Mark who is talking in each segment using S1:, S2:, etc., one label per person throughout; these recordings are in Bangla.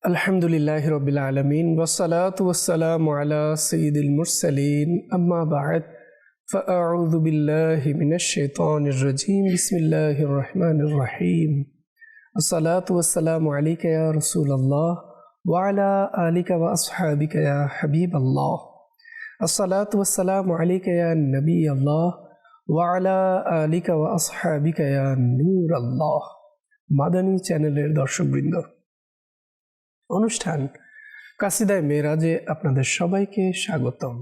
S1: আলহামদুলিল্লাহি রাব্বিল আলামিন ওয়াসসালাতু ওয়াসসালামু আলা সাইয়্যিদিল মুরসালিন আম্মা বা'দ ফাআউযু বিল্লাহি মিনাশ শাইতানির রাজীম বিসমিল্লাহির রহমানির রহিম আসসালাতু ওয়াসসালামু আলাইকা ইয়া রাসূলুল্লাহ ওয়া আলা আলিকা ওয়া আসহাবিকা ইয়া হাবিবাল্লাহ আসসালাতু ওয়াসসালামু আলাইকা ইয়া নবিয়াল্লাহ ওয়া আলা আলিকা ওয়া আসহাবিকা ইয়া নূরাল্লাহ। মাদানী চ্যানেলের দর্শকবৃন্দ, অনুষ্ঠান কাসিদায়ে মেরাজে আপনাদের সবাইকে স্বাগতম।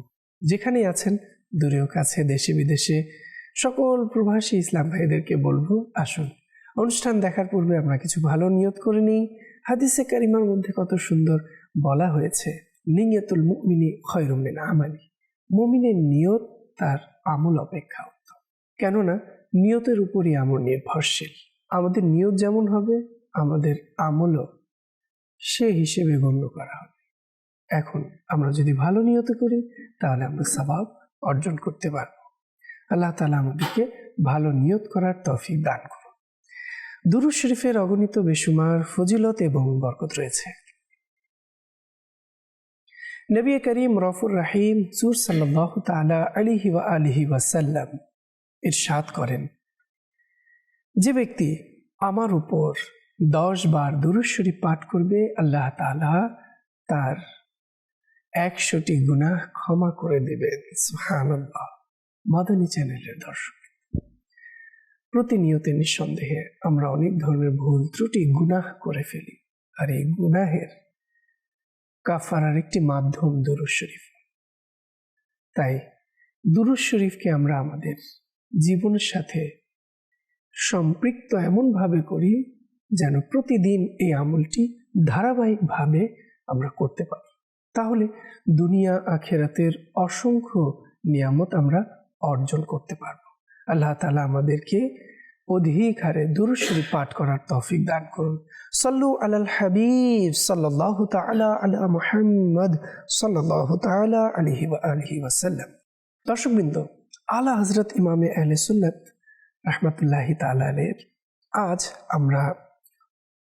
S1: যেখানেই আছেন, দূরেও কাছে, দেশে বিদেশে, সকল প্রবাসী ইসলাম ভাইদেরকে বলবো, আসুন অনুষ্ঠান দেখার পূর্বে আমরা কিছু ভালো নিয়ত করে নিই। হাদিসে কারিমার মধ্যে কত সুন্দর বলা হয়েছে, নিয়তুল মুমিনি খায়রুম মিন আমালি। মুমিনের নিয়ত তার আমল অপেক্ষা উত্তম। কেননা নিয়তের উপরই আমল নির্ভরশীল। আমাদের নিয়ত যেমন হবে, আমাদের আমলও সে হিসেবে গণ্য করা হবে। এখন আমরা যদি ভালো নিয়ত করি, তাহলে আমরা সওয়াব অর্জন করতে পারব। আল্লাহ তাআলা আমাদেরকে ভালো নিয়ত করার তৌফিক দান করুন। দুরূদ শরীফের অগণিত বেশুমার ফজিলত এবং বরকত রয়েছে। নবী করিম রফুর রহিম হুজুর সাল্লাল্লাহু তাআলা আলাইহি ওয়া আলিহি ওয়াসাল্লাম ইরশাদ করেন, যে ব্যক্তি আমার উপর 10 বার দুরূদ শরীফ পাঠ করবে, আল্লাহ তাআলা তার 100টি গুনাহ ক্ষমা করে দেবেন। সুবহানাল্লাহ। মাদানী চ্যানেলের দর্শক, প্রতিনিয়ত নিঃসন্দেহে আমরা অনেক ধরনের ভুল ত্রুটি গুনাহ করে ফেলি, আর এই গুনাহের কাফারার একটি মাধ্যম দুরূদ শরীফ। তাই দুরূদ শরীফকে আমরা আমাদের জীবনের সাথে সম্পৃক্ত এমনভাবে করি যেন প্রতিদিন এই আমলটি ধারাবাহিকভাবে আমরা করতে পারি। তাহলে দুনিয়া আখিরাতের অসংখ্য নিয়ামত আমরা অর্জন করতে পারব। আল্লাহ তাআলা আমাদেরকে অধিক হারে দুরূদ শরীফ পাঠ করার তৌফিক দান করুন। সাল্লু আলাল হাবিব সাল্লাল্লাহু তাআলা আলা মুহাম্মদ সাল্লাল্লাহু তাআলা আলাইহি ওয়া আলিহি ওয়াসাল্লাম। দর্শকবৃন্দ, আলা হযরত ইমামে আহলে সুন্নাত রাহমাতুল্লাহি তাআলা আলাইহির আজ আমরা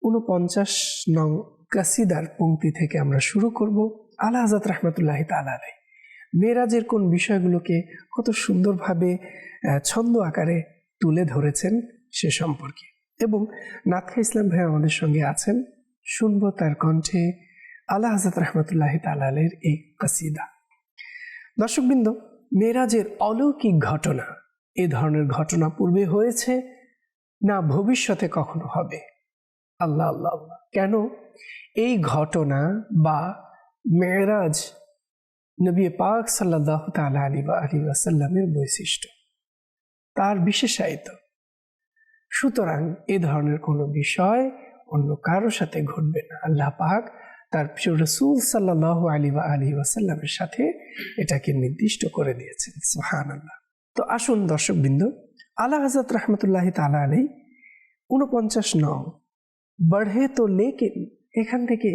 S1: 49 নং কাসিদার পংক্তি থেকে আমরা শুরু করব। আলা হযরত রাহমাতুল্লাহি তাআলা আলাইহি মেরাজের কোন বিষয়গুলোকে কত সুন্দরভাবে ছন্দ আকারে তুলে ধরেছেন সে সম্পর্কে, এবং নাথখা ইসলাম ভাই আমাদের সঙ্গে আছেন। শুনব তার কণ্ঠে আলা হযরত রাহমাতুল্লাহি তাআলা আলাইহির এই কাসিদা। দর্শকবৃন্দ, মেরাজের অলৌকিক ঘটনা, এ ধরনের ঘটনা পূর্বে হয়েছে না ভবিষ্যতে কখনো হবে। আল্লাহ আল্লাহ আল্লাহ। কেন এই ঘটনা বা মেরাজ নবী পাক সাল্লাল্লাহু তাআলা আলাইহি ওয়াসাল্লামের বৈশিষ্ট্য, তার বিশেষায়িত। সুতরাং এ ধরনের কোনো বিষয় অন্য কারোর সাথে ঘটবে না। আল্লাহ পাক তার প্রিয় রাসূল সাল্লাল্লাহু আলাইহি ওয়াসাল্লামের সাথে এটাকে নির্দিষ্ট করে দিয়েছেন। সুবহানাল্লাহ। তো আসুন দর্শকবৃন্দ, আলা হযরত রাহমাতুল্লাহি তাআলা আলাইহি 49 নং बढ़े तो लेकिन এখান থেকে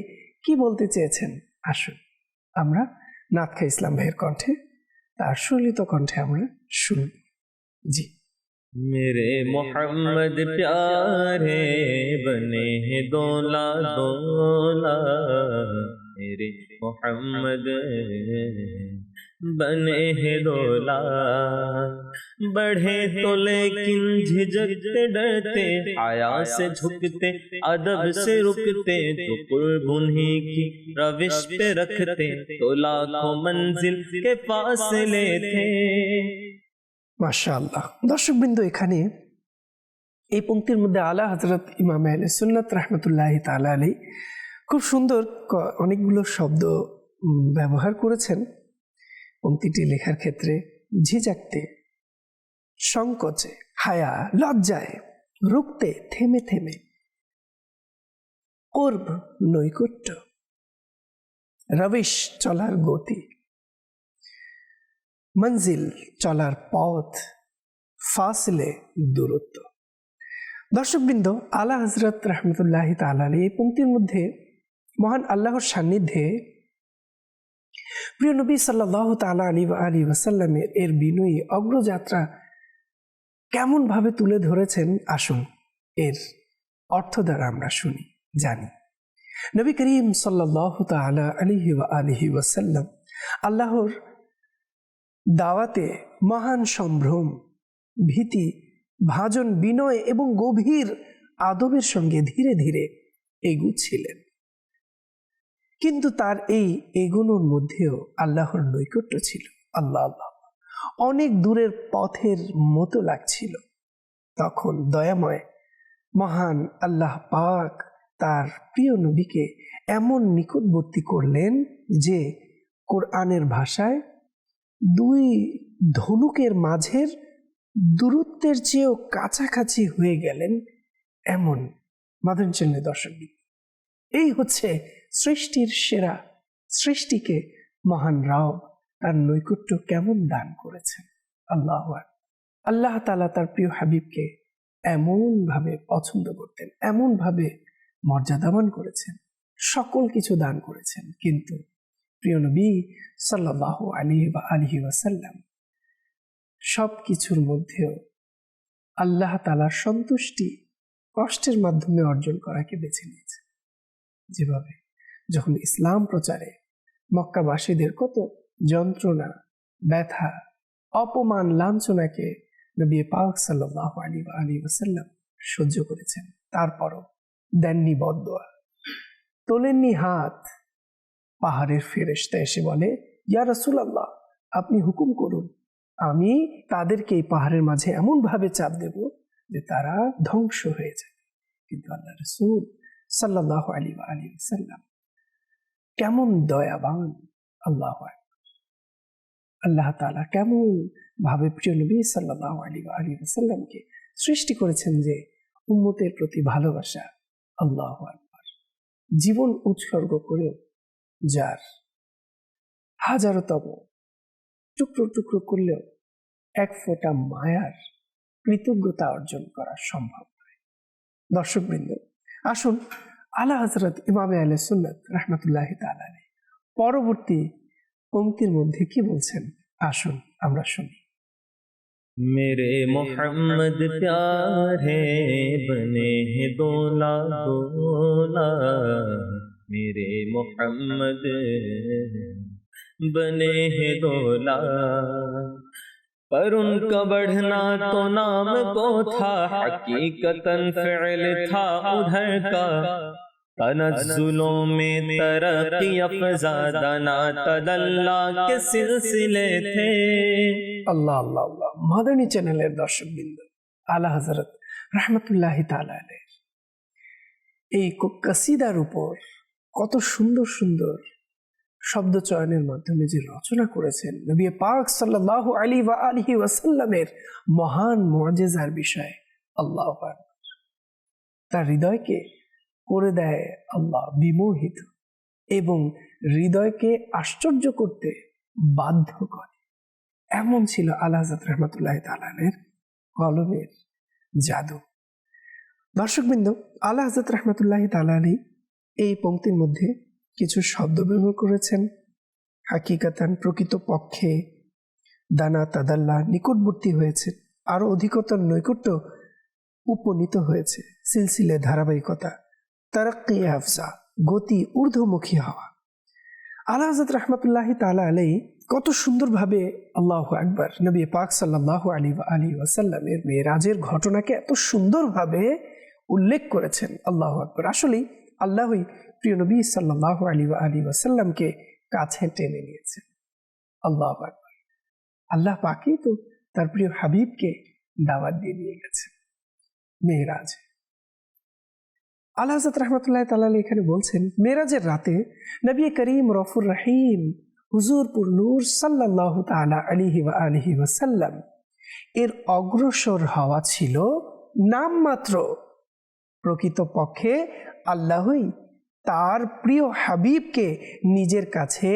S1: কি বলতে চেয়েছেন, আসুন আমরা নাথখা ইসলাম ভাইয়ের কণ্ঠে, তার সুলিত কণ্ঠে আমরা শুনব। জি।
S2: मेरे मोहम्मद प्यारे बने हैं दोला दोला, मेरे मोहम्मद बने हैं दोला। बढ़े तो लेकिन झिझकते डरते, आया से झुकते अदब से रुकते, तो कुर्ब उन्हीं की रविश पे रखते, तो लाखों मंजिल के फासले थे।
S1: মাশাআল্লাহ। দর্শকবৃন্দ, এখানে এই পংক্তির মধ্যে আলা হযরত ইমাম আহলে সুন্নাত রাহমাতুল্লাহি তাআলা আলাইহি খুব সুন্দর অনেকগুলো শব্দ ব্যবহার করেছেন পংক্তিটি লেখার ক্ষেত্রে। ঝিঝাকতে, সংকোচে, হায়া লজ্জায়, রুকতে থেমে থেমে, কুরব নৈকট্য, রবিশ চলার গতি, মঞ্জিল চলার পথ, ফাসলে দূরত্ব। দর্শকবৃন্দ, আলা হযরত রাহমাতুল্লাহি তাআলা আলাইহি এই পংক্তির মধ্যে মহান আল্লাহর সান্নিধ্যে প্রিয় নবী সাল্লাল্লাহু তাআলা আলাইহি ওয়াসাল্লামের এর বিনয়ী অগ্রযাত্রা কেমন ভাবে তুলে ধরেছেন, আসুন এর অর্থ দ্বারা আমরা শুনি, জানি। নবী করিম সাল্লাল্লাহু তাআলা আলাইহি ওয়াসাল্লাম আল্লাহর দাওয়াতে মহান সম্ভ্রম, ভীতি ভাজন, বিনয় এবং গভীর আদবের সঙ্গে ধীরে ধীরে এগুচ্ছিলেন। কিন্তু তার এই এগোনোর মধ্যেও আল্লাহর নৈকট্য ছিল। আল্লাহ আল্লাহ অনেক দূরের পথের মতো লাগছিল। তখন দয়াময় মহান আল্লাহ পাক তার প্রিয় নবীকে এমন নিকটবর্তী করলেন যে কোরআনের ভাষায় দুই ধনুকের মাঝের দূরত্বের চেয়েও কাছাকাছি হয়ে গেলেন এমন। মাদানী চ্যানেলের দর্শক, এই হচ্ছে সৃষ্টির সেরা সৃষ্টিকে মহান রব তার নৈকট্য কেমন দান করেছেন। আল্লাহ আল্লাহ তাআলা তার প্রিয় হাবিবকে এমন ভাবে পছন্দ করতেন, এমন ভাবে মর্যাদাবান করেছেন, সকল কিছু দান করেছেন। কিন্তু প্রিয় নবী সাল্লাল্লাহু আলাইহি ওয়াসাল্লাম সব কিছুর মধ্যেও আল্লাহ তাআলার সন্তুষ্টি কষ্টের মাধ্যমে অর্জন করাকে বেছে নিয়েছে। যেভাবে যখন ইসলাম প্রচারে মক্কাবাসীদের কত যন্ত্রণা, ব্যথা, অপমান, লাঞ্ছনাকে নবী পাক সাল্লাল্লাহু আলাইহি ওয়াসাল্লাম সহ্য করেছেন, তারপরও দেননি বদদোয়া, তোলেননি হাত। পাহাড়ের ফেরেশতা এসে বলে, ইয়া রাসূলুল্লাহ, আপনি হুকুম করুন, আমি তাদেরকে এই পাহাড়ের মাঝে এমন ভাবে চাপ দেব যে তারা ধ্বংস হয়ে যাবে। কিন্তু আল্লাহ রাসূল সাল্লাল্লাহু আলাইহি ওয়াসাল্লাম কেমন দয়াবান! আল্লাহ তাআলা কেমন ভাবে প্রিয় নবী সাল্লাল্লাহু আলাইহি ওয়াসাল্লামকে সৃষ্টি করেছেন যে উম্মতের প্রতি ভালোবাসা, আল্লাহু আকবার, জীবন উৎসর্গ করেও যার হাজারতম টুকরো টুকরো করলেও এক ফোঁটা মায়ার কৃতজ্ঞতা অর্জন করা সম্ভব নয়। দর্শকবৃন্দ, আসুন আলা হযরত ইমামে আহলে সুন্নাত রাহমাতুল্লাহি তাআলা আলাইহি পরবর্তী পংক্তির মধ্যে কি বলছেন, আসুন আমরা শুনি।
S2: मेरे मोहम्मद प्यारे बने हैं दोला दोला, मेरे मोहम्मद बने हैं दोला, पर उनका बढ़ना तो नाम को था, हकीकतन फ़िल था उधर का, तनज़्ज़ुलों में तरक्की अफ़ज़ा दाना तदल्ला के सिलसिले थे।
S1: আল্লাহ আল্লাহ আল্লাহ। মাদানী চ্যানেলের দর্শকবৃন্দ, আলা হযরত রাহমাতুল্লাহি তাআলা আলাইহি এই কসিদার উপর কত সুন্দর সুন্দর শব্দ চয়নের মাধ্যমে যে রচনা করেছেন নবী পাক সাল্লাল্লাহু আলাইহি ওয়াসাল্লামের মহান মুআজিজার বিষয়ে, আল্লাহু আকবার, তার হৃদয়কে করে দেয় আল্লাহ বিমোহিত এবং হৃদয়কে আশ্চর্য করতে বাধ্য করে। এমন ছিল আলা হযরত রাহমাতুল্লাহি তাআলা আলাইহির কলমের জাদু। দর্শকবৃন্দ, আলা হযরত রাহমাতুল্লাহি তাআলা আলাইহি এই পংক্তির মধ্যে কিছু শব্দ ব্যবহার করেছেন। হাকিকাতান, প্রকৃত পক্ষে, দানা তাদাল্লা, নিকটবর্তী হয়েছে, আরো অধিকতর নৈকট্য উপনীত হয়েছে, সিলসিলে ধারাবাহিকতা, তারাক্কি আফজা, গতি ঊর্ধ্বমুখী হওয়া। আলা হযরত রাহমাতুল্লাহি তাআলা আলাইহি কত সুন্দরভাবে, আল্লাহু আকবার, নবী পাক সাল্লাল্লাহু আলাইহি ওয়াসাল্লামের মেরাজের ঘটনাকে এত সুন্দরভাবে উল্লেখ করেছেন। আল্লাহু আকবার। আসলেই আল্লাহই প্রিয় নবী সাল্লাল্লাহু আলাইহি ওয়াসাল্লামকে কাছে টেনে নিয়েছেন। আল্লাহু আকবার। আল্লাহ পাকই তো তার প্রিয় হাবিবকে দাওয়াত দিয়ে নিয়ে গেছেন মেরাজে। আলা হযরত রাহমাতুল্লাহি তাআলা আলাইহি এখানে বলছেন, মেরাজের রাতে নবী করিম রফুর রহিম হুজুর পুর নূর সাল্লাল্লাহু তাআলা আলাইহি ওয়াসাল্লাম এর অগ্রসর হওয়া ছিল নামমাত্র। প্রকৃত পক্ষে আল্লাহই তার প্রিয় হাবিবকে নিজের কাছে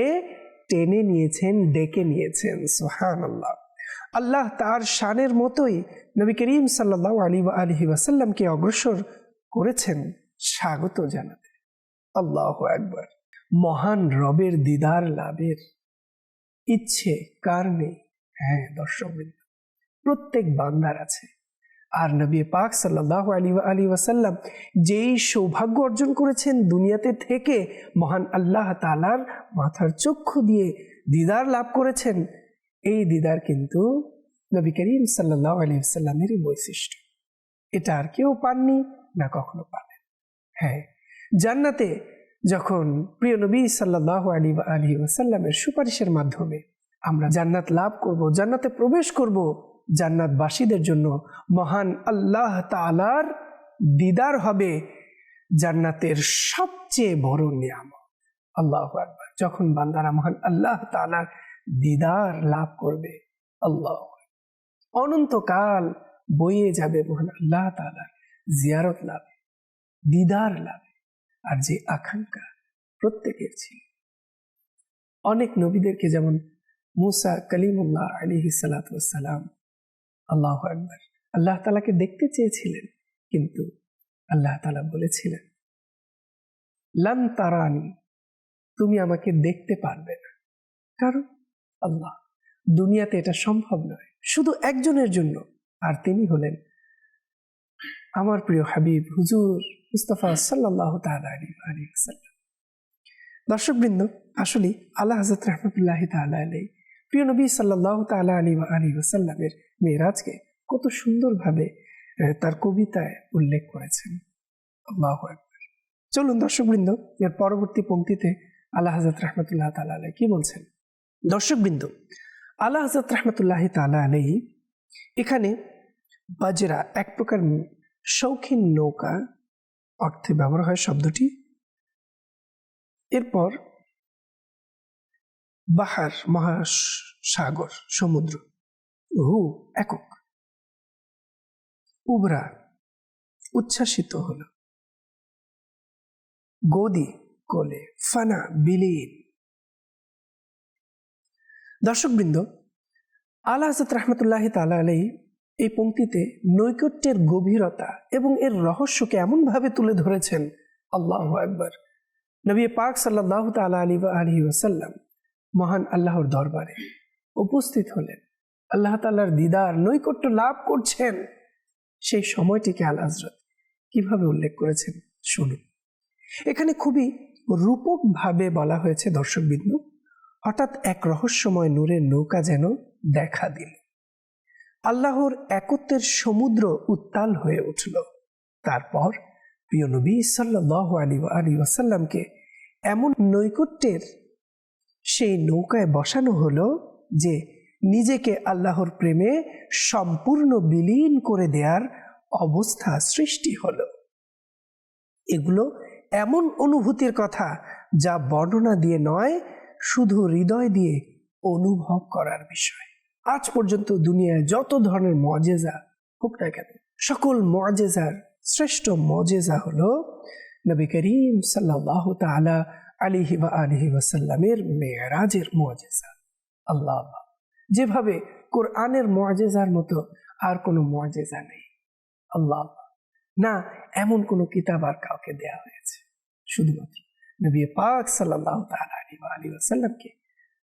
S1: টেনে নিয়েছেন, ডেকে নিয়েছেন। সুবহানাল্লাহ। আল্লাহ তার শানের মতোই নবী করিম সাল্লাল্লাহু আলাইহি ওয়াসাল্লামকে অগ্রসর করেছেন স্বাগত জানাতে। আল্লাহু আকবার। মহান রবের দিদার লাভের ইচ্ছে কার নেই? হ্যাঁ দর্শকবৃন্দ, প্রত্যেক বান্দার আছে। আর নবী পাক সাল্লাল্লাহু আলাইহি ওয়াসাল্লাম যেই সৌভাগ্য অর্জন করেছেন দুনিয়াতে থেকে মহান আল্লাহ তাআলার মাথার চক্ষু দিয়ে দিদার লাভ করেছেন, এই দিদার কিন্তু নবী করিম সাল্লাল্লাহু আলাইহি ওয়াসাল্লামেরই বৈশিষ্ট্য। এটা আর কেউ পাননি, না কখনো পাবেন। হ্যাঁ, জান্নাতে যখন প্রিয় নবী সাল্লাল্লাহু আলাইহি ওয়াসাল্লামের সুপারিশের মাধ্যমে আমরা জান্নাত লাভ করব, জান্নাতে প্রবেশ করব, জান্নাতবাসীদের জন্য মহান আল্লাহ তাআলার দিদার হবে জান্নাতের সবচেয়ে বড় নিয়ামত। আল্লাহু আকবার। যখন বান্দারা মহান আল্লাহ তাআলার দিদার লাভ করবে, আল্লাহ অনন্তকাল বয়ে যাবে মহান আল্লাহ তাআলার জিয়ারত লাভ, দিদার লাভ। আর যে আকাঙ্ক্ষা প্রত্যেকের ছিল, অনেক নবীদেরকে যেমন মুসা কালিমুল্লাহ আলাইহিস সালাতু ওয়াস সালাম, আল্লাহু আকবার, আল্লাহ তাআলাকে দেখতে চেয়েছিলেন, কিন্তু আল্লাহ তাআলা বলেছিলেন লান তারানি, তুমি আমাকে দেখতে পারবে না। কারণ আল্লাহ, দুনিয়াতে এটা সম্ভব নয়, শুধু একজনের জন্য, আর তিনি হলেন আমার প্রিয় হাবিব হুজুর মুস্তাফা সাল্লাল্লাহু তাআলা আলাইহি ওয়াসাল্লাম। দর্শকবৃন্দ, আসলে আল্লাহ হযরত রাহমাতুল্লাহি তাআলা আলাইহি প্রিয় নবী সাল্লাল্লাহু তাআলা আলাইহি ওয়াসাল্লামের মেরাজকে কত সুন্দরভাবে তার কবিতায় উল্লেখ করেছেন। আল্লাহু আকবার। চলুন দর্শকবৃন্দ, এর পরবর্তী পংক্তিতে আল্লাহ হযরত রাহমাতুল্লাহি তাআলা আলাইহি কি বলছেন। দর্শকবৃন্দ, আল্লাহ হযরত রাহমাতুল্লাহি তাআলা আলাইহি এখানে বাজরা, এক প্রকার শৌখিন নৌকা অর্থে ব্যবহার হয় শব্দটি। এরপর বাহার, মহাসাগর, সমুদ্র, হু একক, উবরা উচ্ছ্বাসিত হল, গদি কোলে, ফানা বিলীন। দর্শকবৃন্দ, আল্লাহ হযরত রাহমাতুল্লাহি তাআলা আলাইহি এই পংক্তিতে নৈকট্যের গভীরতা এবং এর রহস্যকে এমনভাবে তুলে ধরেছেন, আল্লাহু আকবার। নবী পাক সাল্লাল্লাহু তাআলা আলাইহি ওয়াসাল্লাম মহান আল্লাহর দরবারে উপস্থিত হলেন, আল্লাহ তাআলার দিদার, নৈকট্য লাভ করছেন। সেই সময়টিকে আল্লাহ হযরত কিভাবে উল্লেখ করেছেন শুনুন। এখানে খুবই রূপকভাবে বলা হয়েছে দর্শকবৃন্দ, হঠাৎ এক রহস্যময় নূরের নৌকা যেন দেখা দিল, আল্লাহর একত্বের সমুদ্র উত্তাল হয়ে উঠল। তারপর প্রিয় নবী সাল্লাল্লাহু আলাইহি ওয়াসাল্লামকে এমন নৈকট্যের সেই নৌকায় বসানো হলো যে নিজেকে আল্লাহর প্রেমে সম্পূর্ণ বিলীন করে দেওয়ার অবস্থা সৃষ্টি হলো। এগুলো এমন অনুভূতির কথা যা বর্ণনা দিয়ে নয়, শুধু হৃদয় দিয়ে অনুভব করার বিষয়। আজ পর্যন্ত দুনিয়ায় যত ধরনের মুআজিজা হোক না কেন, সকল মুআজিজার শ্রেষ্ঠ মুআজিজা হলো নবী করিম সাল্লাল্লাহু তাআলা আলাইহি ওয়াসাল্লামের মেরাজের মুআজিজা। আল্লাহ, যেভাবে কোরআনের মুআজিজার মতো আর কোনো মুআজিজা নেই। আল্লাহ, না এমন কোনো কিতাব আর কাউকে দেয়া হয়েছে, শুধুমাত্র নবী পাক সাল্লাল্লাহু তাআলা আলাইহি ওয়াসাল্লামকে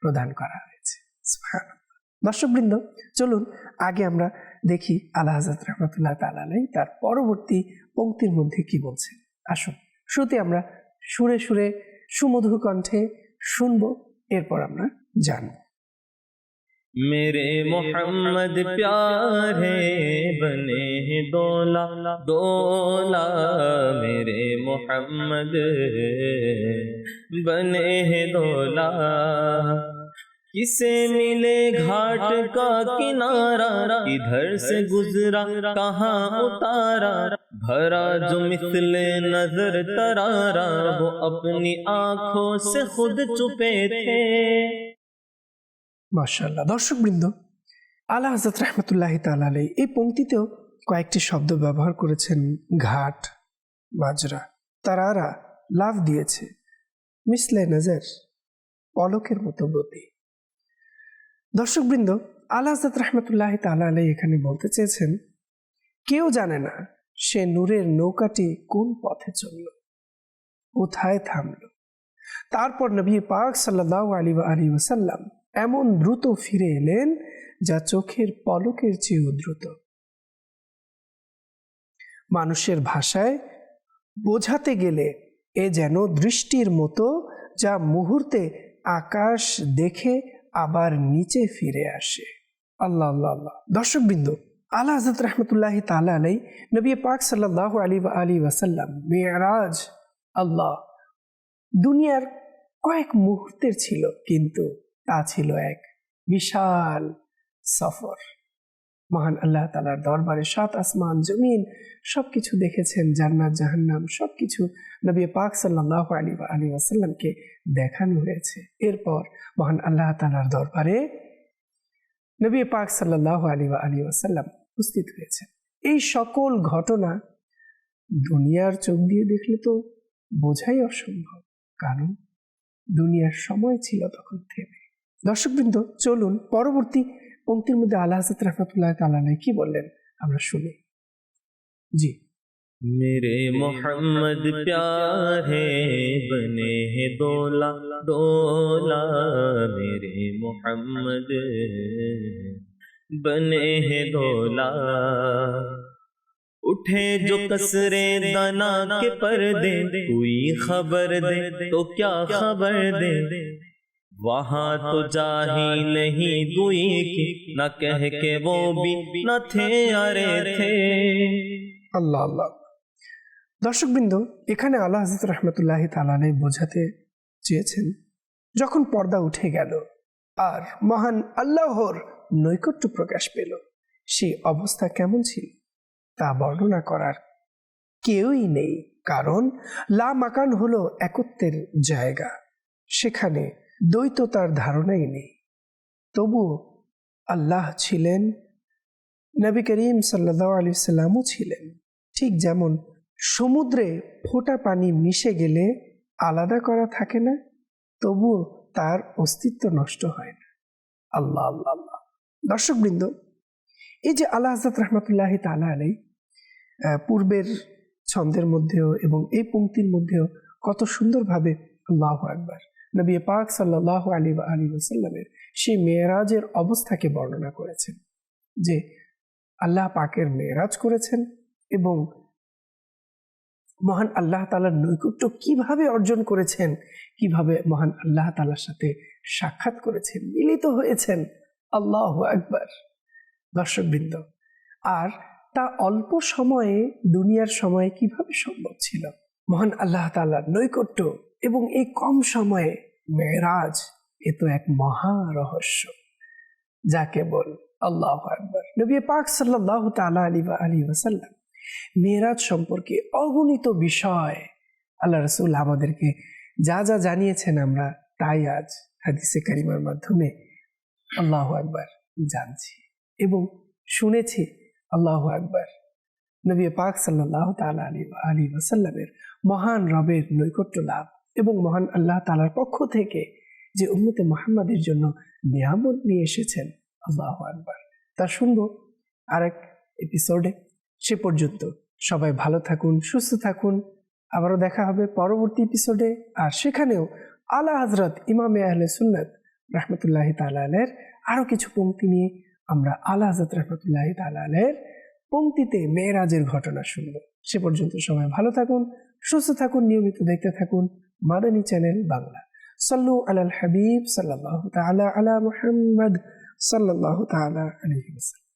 S1: প্রদান করা হয়েছে। সুবহানাল্লাহ। দর্শকবৃন্দ, চলুন আগে আমরা দেখি আল্লাহ হযরত রাহমাতুল্লাহ তাআলা আলাইহি তার পরবর্তী পংক্তির মধ্যে কি বলছেন। আসুন শুরুতে আমরা সুরে সুরে সুমধুর কণ্ঠে শুনবো, এরপর আমরা জানব।
S2: मेरे मोहम्मद प्यारे बने हैं दोला दोला, मेरे मोहम्मद बने हैं दोला। किसे मिले घाट का किनारा, इधर से गुजरा कहाँ उतारा, भरा जो मिसले नजर तरारा, वो अपनी आंखों से खुद चुपे थे।
S1: মাশাআল্লাহ। দর্শকবৃন্দ, আল্লাহ হযরত রাহমাতুল্লাহি তাআলা আলাইহি এই পংক্তিতেও কয়েকটি শব্দ ব্যবহার করেছেন। ঘাট, বাজরা, তারারা লাভ দিয়েছে, মিসলে নজর, পলকের মতো গতি। দর্শকবৃন্দ, আল্লাহ হযরত রাহমাতুল্লাহি তাআলা আলাইহি এখানে বলতে চেয়েছেন, কেউ জানে না সে নূরের নৌকাটি কোন পথে চলল, কোথায় থামল। তারপর নবী পাক সাল্লাল্লাহু আলাইহি ওয়াসাল্লাম এমন দ্রুত ফিরে এলেন যা চোখের পলকের চেয়েও দ্রুত। মানুষের ভাষায় বোঝাতে গেলে এ যেন দৃষ্টির মতো, যা মুহূর্তে আকাশ দেখে আবার নিচে ফিরে আসে। আল্লাহ আল্লাহ আল্লাহ। দর্শকবৃন্দ, আলা হযরত রহমতুল্লাহি তাআলা আলাইহি নবী পাক সাল্লাল্লাহু আলাইহি ওয়াসাল্লাম মেরাজ আল্লাহ দুনিয়ার কয়েক মুহূর্তের ছিল, কিন্তু তা ছিল এক বিশাল সফর। মহান আল্লাহ তাআলার দরবারে 7 আসমান জমিন সবকিছু দেখেছেন, জান্নাত জাহান্নাম সবকিছু নবী পাক সাল্লাল্লাহু আলাইহি ওয়াসাল্লামকে দেখানো হয়েছে। এরপর মহান আল্লাহ তাআলার দরবারে নবী পাক সাল্লাল্লাহু আলাইহি ওয়াসাল্লাম উপস্থিত হয়েছে। এই সকল ঘটনা দুনিয়ার চোখ দিয়ে দেখলে তো বোঝাই অসম্ভব, কারণ দুনিয়ার সময় ছিল তখন থেমে। দর্শকবৃন্দ, চলুন পরবর্তী পংক্তির মধ্যে আল্লাহ হযরত রাহমাতুল্লাহি তাআলা আলাইহি কি বললেন আমরা শুনি। জি।
S2: मेरे मोहम्मद प्यारे बने हैं दोला दोला, मेरे मोहम्मद बने हैं दोला। उठे जो कसरे दाना के पर्दे, कोई खबर दे तो क्या खबर दे, वहां तो जा ही नहीं दुई की, न कह के वो भी न थे अरे थे।
S1: আল্লাহ আল্লাহ। দর্শকবৃন্দ, এখানে আল্লাহ হযরত রাহমাতুল্লাহি তাআলা আলাইহি বোঝাতে চেয়েছেন, যখন পর্দা উঠে গেল আর মহান আল্লাহর নৈকট্য প্রকাশ পেল, সেই অবস্থা কেমন ছিল তা বর্ণনা করার কেউই নেই, কারণ লা মাকান হলো একত্বের জায়গা, সেখানে দ্বৈততার ধারণাই নেই। তবুও আল্লাহ ছিলেন, নবী করিম সাল্লাল্লাহু আলাইহি ওয়াসাল্লামও ছিলেন। ঠিক যেমন সমুদ্রে ফোঁটা পানি মিশে গেলে আলাদা করা থাকে না, তবুও তার অস্তিত্ব নষ্ট হয় না। আল্লাহ আল্লাহ আল্লাহ। দর্শকবৃন্দ, এই যে আল্লাহ হযরত রাহমাতুল্লাহি তাআলা আলাইহি পূর্বের ছন্দের মধ্যেও এবং এই পংক্তির মধ্যেও কত সুন্দরভাবে আল্লাহু আকবার নবী পাক সাল্লাল্লাহু আলাইহি ওয়াসাল্লামের সেই মেরাজের অবস্থাকে বর্ণনা করেছেন, যে আল্লাহ পাকের মেরাজ করেছেন এবং মহান আল্লাহ তাআলার নৈকট্য কিভাবে অর্জন করেছেন, কিভাবে মহান আল্লাহ তাআলার সাথে সাক্ষাৎ করেছেন, মিলিত হয়েছেন। আল্লাহু আকবার। দর্শকবৃন্দ, আর তা অল্প সময়ে, দুনিয়ার সময়ে কিভাবে সম্ভব ছিল? মহান আল্লাহ তাআলার নৈকট্য এবং এই কম সময়ে মেরাজ, এ তো এক মহা রহস্য, যা কেবল আল্লাহু আকবার। নবী পাক সাল্লাল্লাহু তাআলা আলাইহি ওয়াসাল্লাম মেরাজ সম্পর্কে অগণিত বিষয় আল্লাহ রাসূল আমাদেরকে যা যা জানিয়েছেন, আমরা তাই আজ হাদিসে কারিমার মাধ্যমে আল্লাহু আকবার জানছি এবং শুনেছি। আল্লাহু আকবার। নবী পাক সাল্লাল্লাহু তাআলা আলাইহি ওয়াসাল্লামের মহান রবের নৈকট্য লাভ এবং মহান আল্লাহ তাআলার পক্ষ থেকে যে উম্মতে মুহাম্মাদের জন্য নিয়ামত নিয়ে এসেছেন, আল্লাহু আকবার, তা শুনবো আরেক এপিসোডে। সে পর্যন্ত সবাই ভালো থাকুন, সুস্থ থাকুন। আবারও দেখা হবে পরবর্তী এপিসোডে, আর সেখানেও আলা হযরত ইমামে আহলে সুন্নাত রাহমাতুল্লাহি তাআলা আলাইহির আরো কিছু পংক্তি নিয়ে আমরা আলা হযরত রাহমাতুল্লাহি তাআলা আলাইহির পংক্তিতে মেরাজের ঘটনা শুনব। সে পর্যন্ত সবাই ভালো থাকুন, সুস্থ থাকুন, নিয়মিত দেখতে থাকুন মাদানী চ্যানেল বাংলা। সাল্লু আলাল হাবিব সাল্লাল্লাহু তাআলা আলা মুহাম্মদ সাল্লাল্লাহু তাআলা আলাইহি ওয়াসাল্লাম।